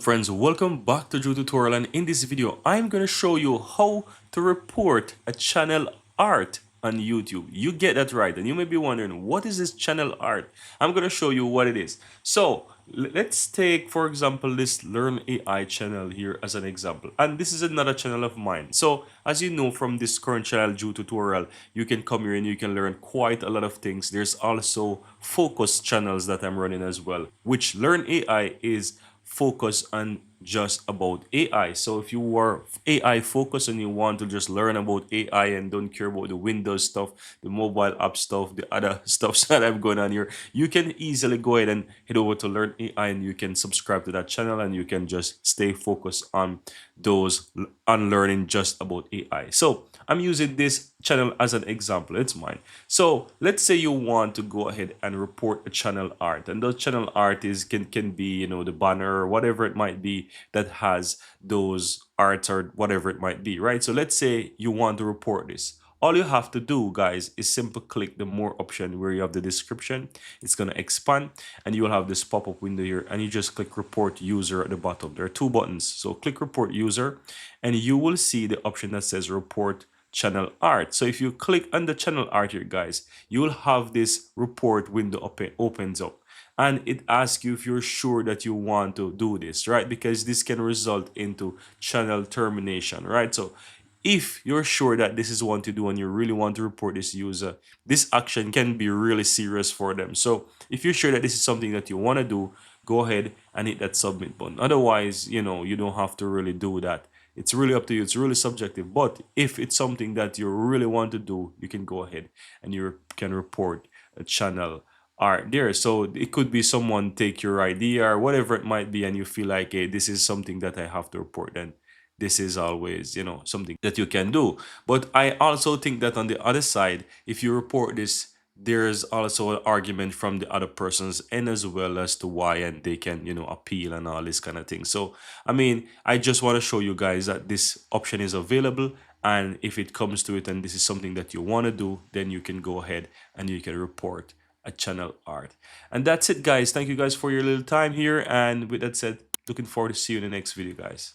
Friends, welcome back to Drew Tutorial, and in this video I'm going to show you how to report a channel art on YouTube. You get that right, and you may be wondering, what is this channel art? I'm going to show you what it is. So let's take, for example, this Learn AI channel here as an example, and this is another channel of mine. So as you know from this current channel Drew Tutorial, you can come here and you can learn quite a lot of things. There's also focus channels that I'm running as well, which Learn AI is focus on just about AI. So if you are AI focused and you want to just learn about AI and don't care about the Windows stuff, the mobile app stuff, the other stuff that I'm going on here, you can easily go ahead and head over to Learn AI and you can subscribe to that channel and you can just stay focused on those on learning just about AI. So I'm using this channel as an example. It's mine. So let's say you want to go ahead and report a channel art, and those channel art is can be, the banner or whatever it might be that has those arts or whatever it might be, right? So let's say you want to report this. All you have to do, guys, is simply click the more option where you have the description. It's going to expand and you will have this pop-up window here, and you just click report user at the bottom. There are two buttons. So click report user and you will see the option that says report channel art. So if you click on the channel art here, guys, you will have this report window opens up, and it asks you if you're sure that you want to do this, right? Because this can result into channel termination, right? So if you're sure that this is what to do and you really want to report this user, this action can be really serious for them. So if you're sure that this is something that you want to do, go ahead and hit that submit button. Otherwise, you don't have to really do that. It's really up to you. It's really subjective. But if it's something that you really want to do, you can go ahead and you can report a channel art there. So it could be someone take your idea or whatever it might be, and you feel like, hey, this is something that I have to report. Then this is always, something that you can do. But I also think that on the other side, if you report this, there's also an argument from the other person's end as well as to why, and they can, appeal and all this kind of thing. So I mean, I just want to show you guys that this option is available, and if it comes to it and this is something that you want to do, then you can go ahead and you can report a channel art. And that's it, guys. Thank you guys for your little time here, and with that said, looking forward to see you in the next video, guys.